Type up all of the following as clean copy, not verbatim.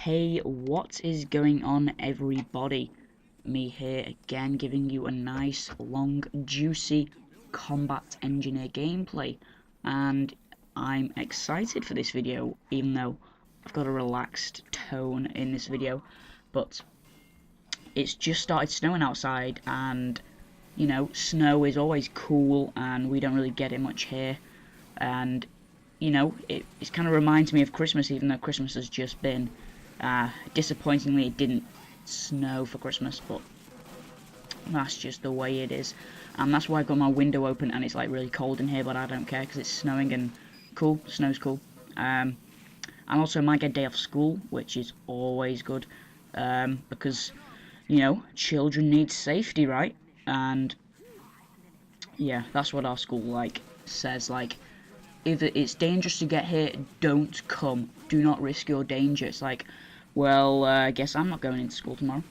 Hey, what is going on, everybody? Me here again, giving you a nice, long, juicy combat engineer gameplay, and I'm excited for this video, even though I've got a relaxed tone in this video. But it's just started snowing outside, and you know, snow is always cool, and we don't really get it much here. And you know, it kind of reminds me of Christmas, even though Christmas has just been. Disappointingly, it didn't snow for Christmas, but that's just the way it is. And that's why I've got my window open, and it's like really cold in here, but I don't care because it's snowing and cool. Snow's cool. And also might get a day off school, which is always good, because you know, children need safety, right? And yeah, that's what our school says. If it's dangerous to get here, don't come. Do not risk your danger. It's like, well, I guess I'm not going into school tomorrow.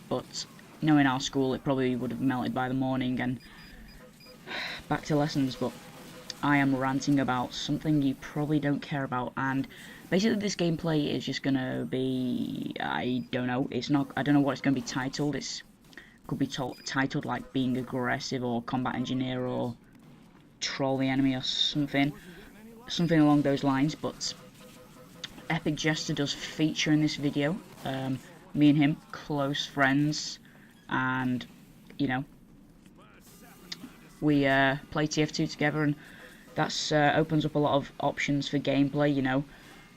But, you know, in our school, it probably would have melted by the morning and back to lessons. But I am ranting about something you probably don't care about. And basically, this gameplay is just gonna be, I don't know. I don't know what it's gonna be titled. It could be titled like being aggressive or combat engineer or troll the enemy or something along those lines. But Epic Jester does feature in this video. Me and him, close friends, and you know, we play TF2 together, and that's opens up a lot of options for gameplay. You know,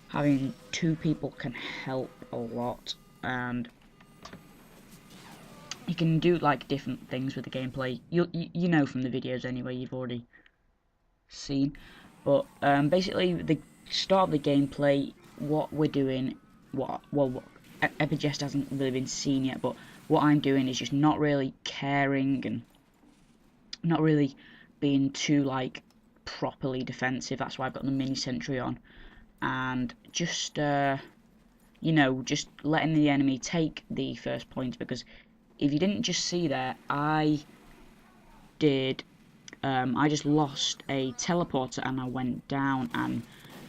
having two people can help a lot, and you can do like different things with the gameplay. You know from the videos anyway. You've already seen, but basically the start of the gameplay, what we're doing, what Epic Jester hasn't really been seen yet, but what I'm doing is just not really caring and not really being too like properly defensive. That's why I've got the mini sentry on, and just you know, just letting the enemy take the first point, because if you didn't just see there, I just lost a teleporter and I went down, and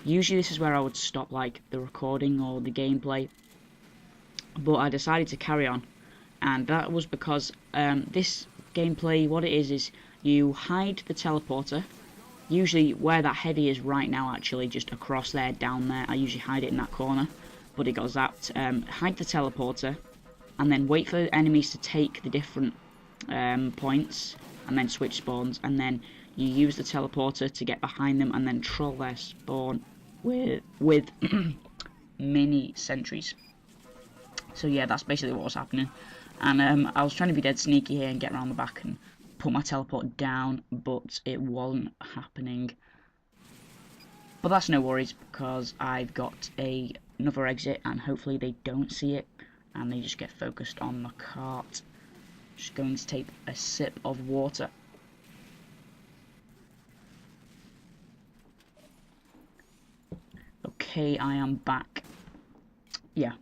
usually this is where I would stop like the recording or the gameplay, but I decided to carry on, and that was because this gameplay, what it is you hide the teleporter, usually where that heavy is right now, actually just across there, down there. I usually hide it in that corner, but it got zapped. Hide the teleporter and then wait for enemies to take the different points, and then switch spawns, and then you use the teleporter to get behind them and then troll their spawn with mini sentries. So yeah, that's basically what was happening, and I was trying to be dead sneaky here and get around the back and put my teleport down, but it wasn't happening. But that's no worries, because I've got another exit, and hopefully they don't see it and they just get focused on the cart. Just going to take a sip of water. Okay, I am back. Yeah,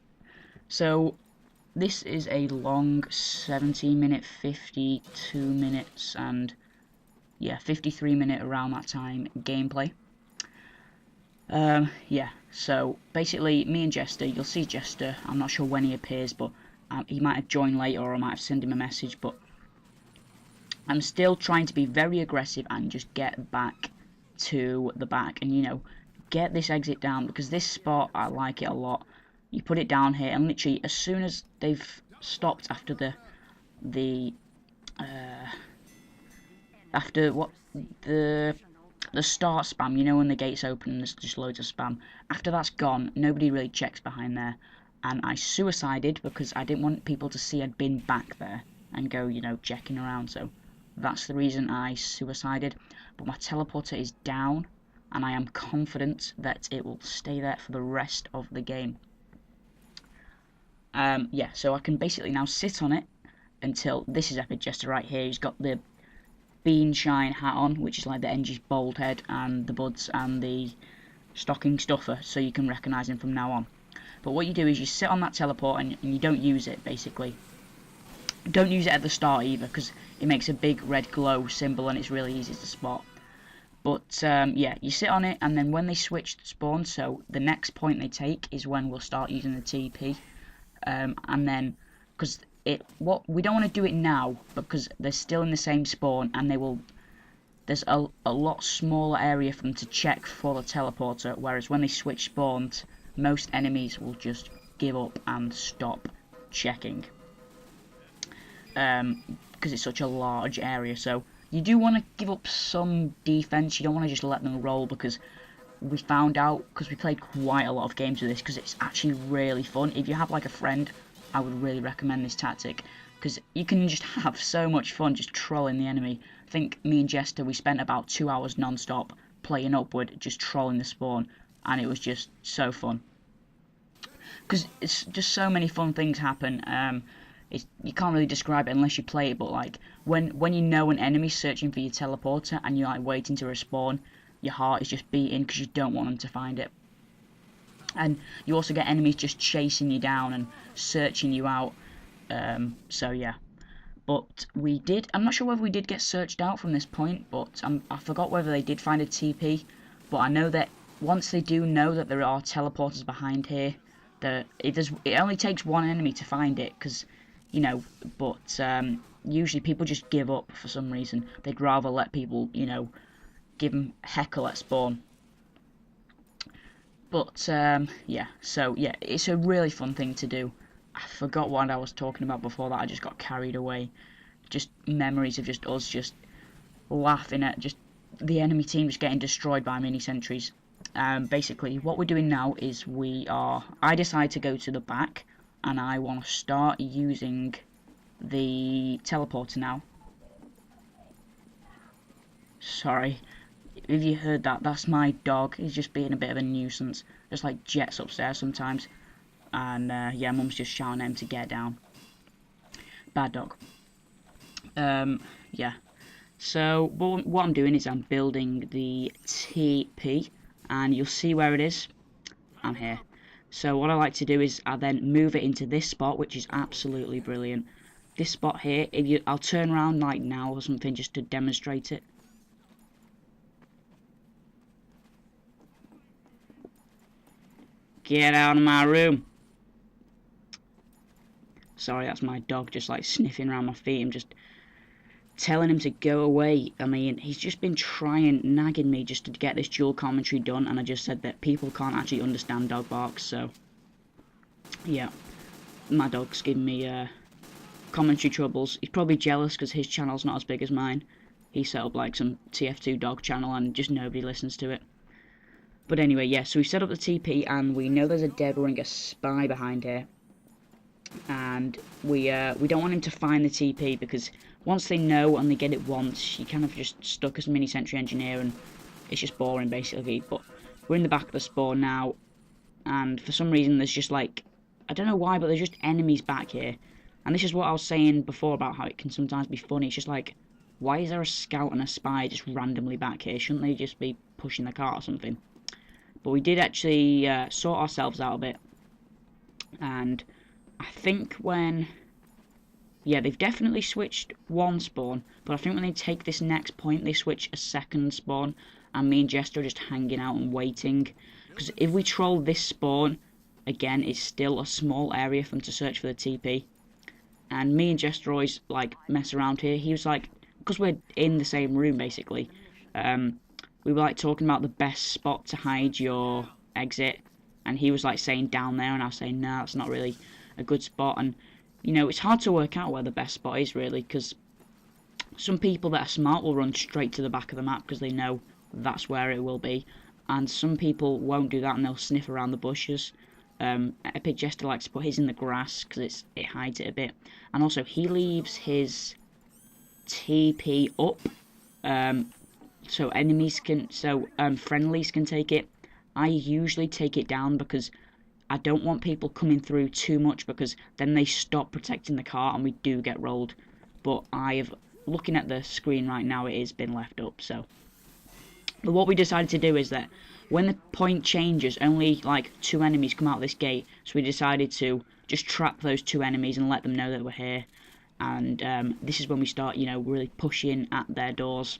so this is a long 17-minute, 52 minutes, and yeah, 53-minute around that time gameplay. Yeah, so basically me and Jester, you'll see Jester, I'm not sure when he appears, but he might have joined later, or I might have sent him a message, but I'm still trying to be very aggressive and just get back to the back and, you know, get this exit down, because this spot, I like it a lot. You put it down here, and literally as soon as they've stopped after the start spam, you know, when the gates open and there's just loads of spam, after that's gone, nobody really checks behind there. And I suicided because I didn't want people to see I'd been back there and go, you know, checking around. So that's the reason I suicided. But my teleporter is down, and I am confident that it will stay there for the rest of the game. Yeah, so I can basically now sit on it until this is Epic Jester right here. He's got the bean shine hat on, which is like the Engie's bald head, and the buds and the stocking stuffer, so you can recognise him from now on. But what you do is you sit on that teleport and you don't use it, basically. Don't use it at the start either, because it makes a big red glow symbol and it's really easy to spot. But yeah, you sit on it, and then when they switch the spawn, so the next point they take is when we'll start using the TP. And then, because what we don't want to do it now, because they're still in the same spawn, and there's a lot smaller area for them to check for the teleporter, whereas when they switch spawns, most enemies will just give up and stop checking. Because it's such a large area, so you do want to give up some defense. You don't want to just let them roll, because we found out, because we played quite a lot of games with this, because it's actually really fun. If you have like a friend, I would really recommend this tactic, because you can just have so much fun just trolling the enemy. I think me and Jester, we spent about 2 hours non-stop playing upward, just trolling the spawn, and it was just so fun. Because it's just so many fun things happen. You can't really describe it unless you play it, but like when you know an enemy's searching for your teleporter and you're like waiting to respawn, your heart is just beating because you don't want them to find it. And you also get enemies just chasing you down and searching you out. So yeah, but I'm not sure whether we did get searched out from this point, but I forgot whether they did find a TP. But I know that once they do know that there are teleporters behind here, it only takes one enemy to find it, because you know, but usually people just give up for some reason. They'd rather let people, you know, give them heckle at spawn. But yeah, so yeah, it's a really fun thing to do. I forgot what I was talking about before that. I just got carried away. Just memories of just us just laughing at just the enemy team just getting destroyed by mini sentries. Basically, what we're doing now is I decide to go to the back, and I want to start using the teleporter now. Sorry, if you heard that, that's my dog. He's just being a bit of a nuisance. Just like jets upstairs sometimes. And yeah, Mum's just shouting at him to get down. Bad dog. Yeah. So what I'm doing is I'm building the TP, and you'll see where it is. I'm here. So what I like to do is I then move it into this spot, which is absolutely brilliant. This spot here, I'll turn around like now or something just to demonstrate it. Get out of my room. Sorry, that's my dog just like sniffing around my feet. I'm just telling him to go away. I mean, he's just been nagging me just to get this dual commentary done, and I just said that people can't actually understand dog barks, so yeah, my dog's giving me commentary troubles. He's probably jealous because his channel's not as big as mine. He set up like some TF2 dog channel and just nobody listens to it. But anyway, yeah, so we set up the TP, and we know there's a dead ring, a spy behind here, and we don't want him to find the TP, because once they know and they get it once, you kind of just stuck as a mini sentry engineer, and it's just boring basically. But we're in the back of the spawn now, and for some reason there's just like, I don't know why, but there's just enemies back here. And this is what I was saying before about how it can sometimes be funny. It's just like, why is there a scout and a spy just randomly back here? Shouldn't they just be pushing the cart or something? But we did actually sort ourselves out a bit, and I think yeah, they've definitely switched one spawn, but I think when they take this next point, they switch a second spawn, and me and Jester are just hanging out and waiting. Because if we troll this spawn, again, it's still a small area for them to search for the TP. And me and Jester always, like, mess around here. He was like, because we're in the same room, basically, we were, like, talking about the best spot to hide your exit, and he was, like, saying down there, and I was saying, no, that's not really a good spot. And you know, it's hard to work out where the best spot is, really, because some people that are smart will run straight to the back of the map because they know that's where it will be, and some people won't do that and they'll sniff around the bushes. Epic Jester likes to put his in the grass because it hides it a bit, and also he leaves his TP up, so friendlies can take it. I usually take it down because I don't want people coming through too much, because then they stop protecting the car and we do get rolled. But looking at the screen right now, it has been left up. So, but what we decided to do is that when the point changes, only like 2 enemies come out this gate. So we decided to just trap those 2 enemies and let them know that we're here. And this is when we start, you know, really pushing at their doors.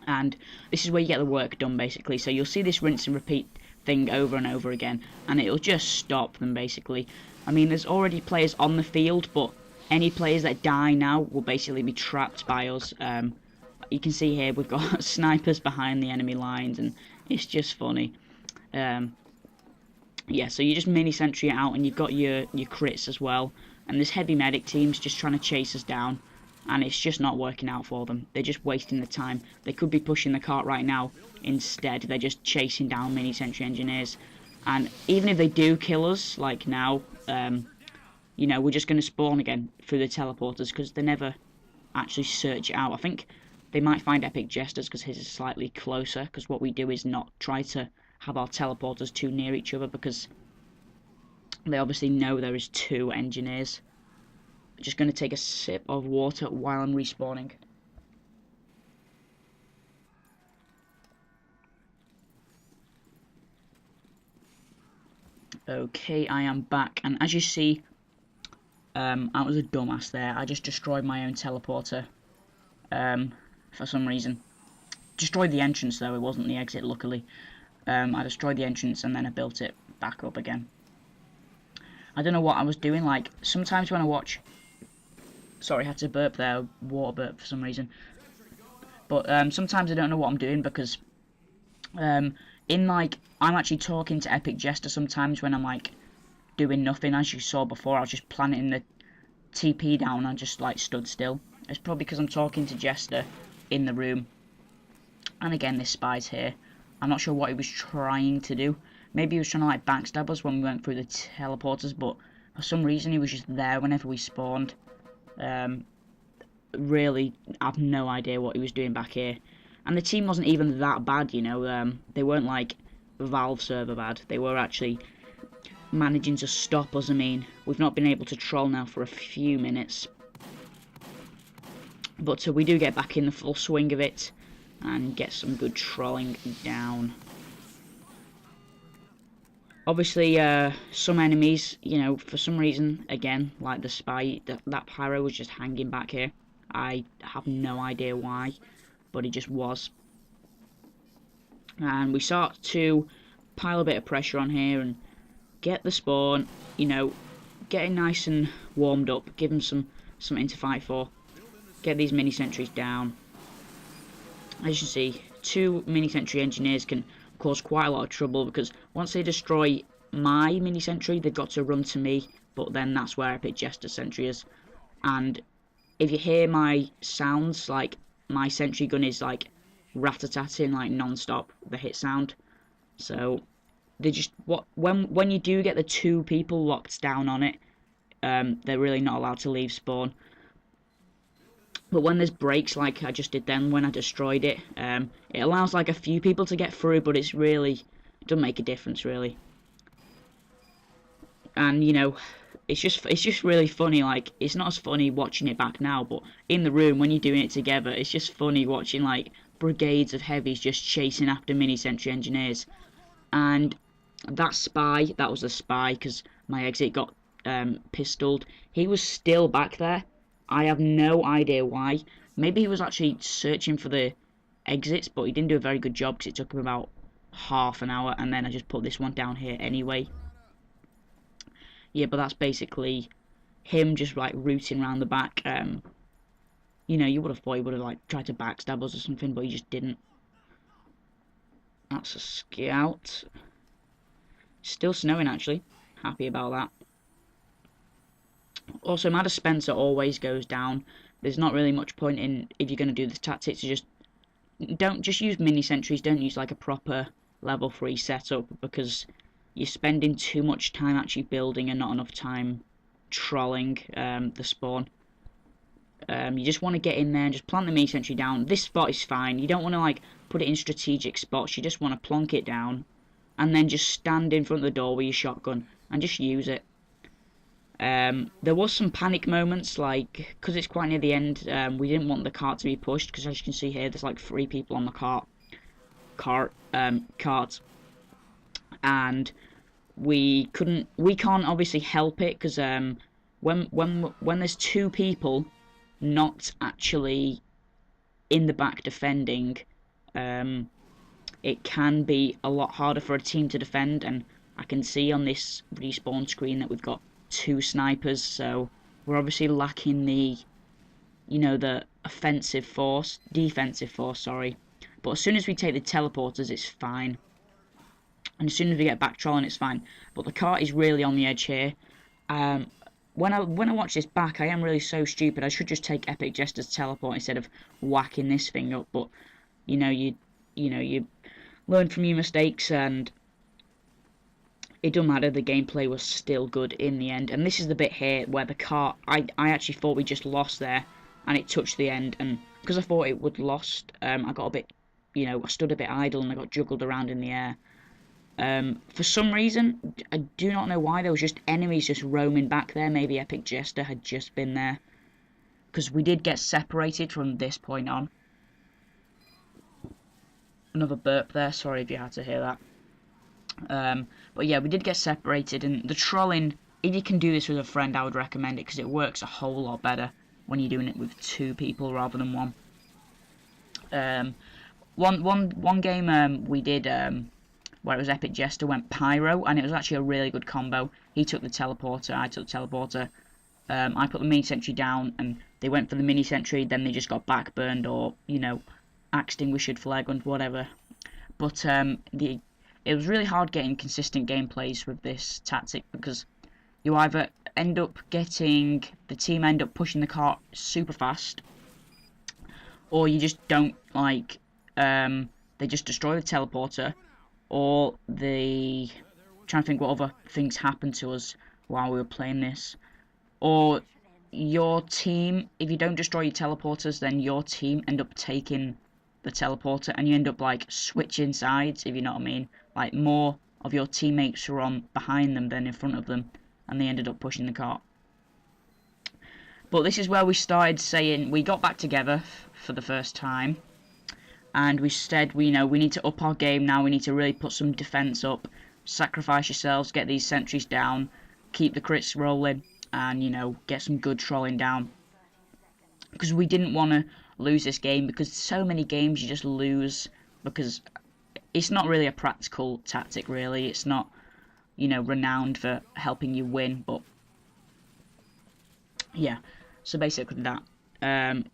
And this is where you get the work done, basically. So you'll see this rinse and repeat thing over and over again, and it'll just stop them, basically. I mean, there's already players on the field, but any players that die now will basically be trapped by us. You can see here we've got snipers behind the enemy lines, and it's just funny. Yeah, so you just mini sentry it out, and you've got your crits as well. And this heavy medic team's just trying to chase us down, and it's just not working out for them. They're just wasting the time. They could be pushing the cart right now. Instead, they're just chasing down mini sentry engineers. And even if they do kill us, like now, you know, we're just going to spawn again through the teleporters because they never actually search it out. I think they might find epic jesters because his is slightly closer, because what we do is not try to have our teleporters too near each other, because they obviously know there is 2 engineers. Just going to take a sip of water while I'm respawning. Okay, I am back, and as you see, I was a dumbass there. I just destroyed my own teleporter for some reason. Destroyed the entrance though, it wasn't the exit, luckily. I destroyed the entrance and then I built it back up again. I don't know what I was doing. Like, sometimes when I watch... Sorry, I had to burp there, water burp for some reason. But sometimes I don't know what I'm doing, because I'm actually talking to Epic Jester sometimes when I'm like doing nothing. As you saw before, I was just planting the TP down and just like stood still. It's probably because I'm talking to Jester in the room. And again, this spy's here. I'm not sure what he was trying to do. Maybe he was trying to like backstab us when we went through the teleporters, but for some reason he was just there whenever we spawned. Really, I've no idea what he was doing back here. And the team wasn't even that bad, you know. They weren't like Valve server bad. They were actually managing to stop us. I mean, we've not been able to troll now for a few minutes. But we do get back in the full swing of it and get some good trolling down. Obviously, some enemies, you know, for some reason, again, like the spy, that pyro was just hanging back here. I have no idea why, but he just was. And we start to pile a bit of pressure on here and get the spawn, you know, getting nice and warmed up, give them something to fight for. Get these mini sentries down. As you see, 2 mini sentry engineers can cause quite a lot of trouble, because once they destroy my mini sentry, they've got to run to me, but then that's where Epic Jester sentry is. And if you hear my sounds, like my sentry gun is like rat-a-tatting like non-stop, the hit sound. So they just when you do get the 2 people locked down on it, they're really not allowed to leave spawn. But when there's breaks like I just did then when I destroyed it, it allows like a few people to get through, but it doesn't make a difference really. And you know, it's just really funny. Like, it's not as funny watching it back now, but in the room when you're doing it together, it's just funny watching like brigades of heavies just chasing after mini sentry engineers. And that spy, that was the spy, because my exit got pistoled. He was still back there. I have no idea why. Maybe he was actually searching for the exits, but he didn't do a very good job because it took him about half an hour, and then I just put this one down here anyway. Yeah, but that's basically him just like rooting around the back. You know, you would have thought he would have like tried to backstab us or something, but he just didn't. That's a scout. Still snowing actually. Happy about that. Also, my dispenser always goes down. There's not really much point in, if you're going to do this tactics, to don't just use mini sentries. Don't use like a proper level 3 setup, because you're spending too much time actually building and not enough time trolling the spawn. You just want to get in there and just plant the mini sentry down. This spot is fine. You don't want to like put it in strategic spots. You just want to plonk it down and then just stand in front of the door with your shotgun and just use it. There was some panic moments, like, because it's quite near the end, we didn't want the cart to be pushed, because as you can see here, there's like 3 people on the cart, and we can't obviously help it, because when there's 2 people not actually in the back defending, it can be a lot harder for a team to defend, and I can see on this respawn screen that we've got 2 snipers, so we're obviously lacking the, you know, the defensive force, sorry. But as soon as we take the teleporters, it's fine. And as soon as we get back trolling, it's fine. But the cart is really on the edge here. When I watch this back, I am really so stupid. I should just take Epic Jester's teleport instead of whacking this thing up. But you know, you learn from your mistakes, and it don't matter. The gameplay was still good in the end. And this is the bit here where the cart, I actually thought we just lost there, and it touched the end. And because I thought it would lost, I got a bit, you know, I stood a bit idle and I got juggled around in the air. For some reason, I do not know why, there was just enemies just roaming back there. Maybe Epic Jester had just been there, because we did get separated from this point on. Another burp there, sorry if you had to hear that. But yeah, we did get separated, and the trolling, if you can do this with a friend, I would recommend it, because it works a whole lot better when you're doing it with 2 people rather than 1. One game we did, where it was Epic Jester went Pyro, and it was actually a really good combo. He took the teleporter, I took the teleporter. I put the mini sentry down, and they went for the mini sentry, then they just got backburned, or, you know, extinguished flare guns, whatever. But it was really hard getting consistent gameplays with this tactic, because you either end up getting, the team end up pushing the cart super fast, or you just don't, like, they just destroy the teleporter, or the, trying to think what other things happened to us while we were playing this, or your team, if you don't destroy your teleporters, then your team end up taking the teleporter, and you end up like switching sides, if you know what I mean. Like, more of your teammates are on behind them than in front of them, and they ended up pushing the cart. But this is where we started saying, we got back together for the first time, and we said, we need to up our game now. We need to really put some defense up, sacrifice yourselves, get these sentries down, keep the crits rolling, and, you know, get some good trolling down, because we didn't want to lose this game, because so many games you just lose because it's not really a practical tactic, really. It's not, you know, renowned for helping you win. But yeah, so basically that,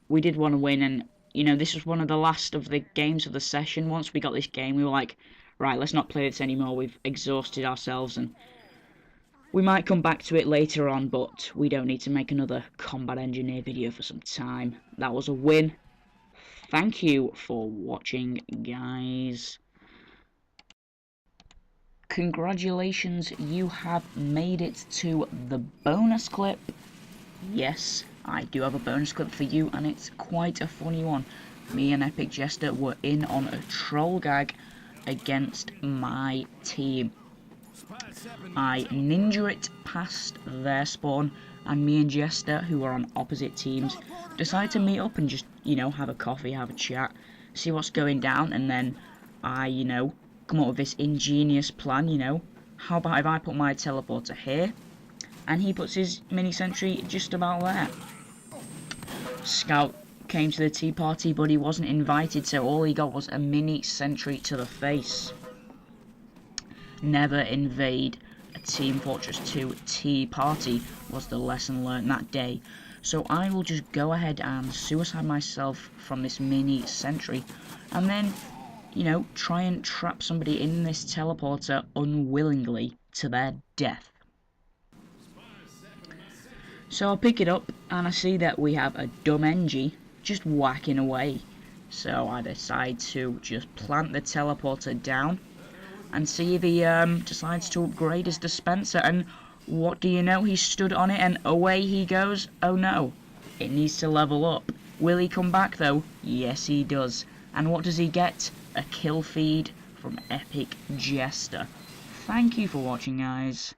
we did want to win, and, you know, this was one of the last of the games of the session. Once we got this game, we were like, right, let's not play this anymore. We've exhausted ourselves, and we might come back to it later on, but we don't need to make another Combat Engineer video for some time. That was a win. Thank you for watching, guys. Congratulations, you have made it to the bonus clip. Yes, I do have a bonus clip for you, and it's quite a funny one. Me and Epic Jester were in on a troll gag against my team. I ninja it past their spawn, and me and Jester, who are on opposite teams, decide to meet up and just, you know, have a coffee, have a chat, see what's going down, and then I, you know, come up with this ingenious plan, you know. How about if I put my teleporter here, and he puts his mini sentry just about there. Scout came to the tea party, but he wasn't invited, so all he got was a mini sentry to the face. Never invade a Team Fortress 2 tea party was the lesson learned that day. So I will just go ahead and suicide myself from this mini sentry, and then, you know, try and trap somebody in this teleporter unwillingly to their death. So I'll pick it up, and I see that we have a dumb Engie just whacking away. So I decide to just plant the teleporter down and see if he decides to upgrade his dispenser, and what do you know, he stood on it and away he goes. Oh no, it needs to level up. Will he come back though? Yes he does. And what does he get? A kill feed from Epic Jester. Thank you for watching, guys.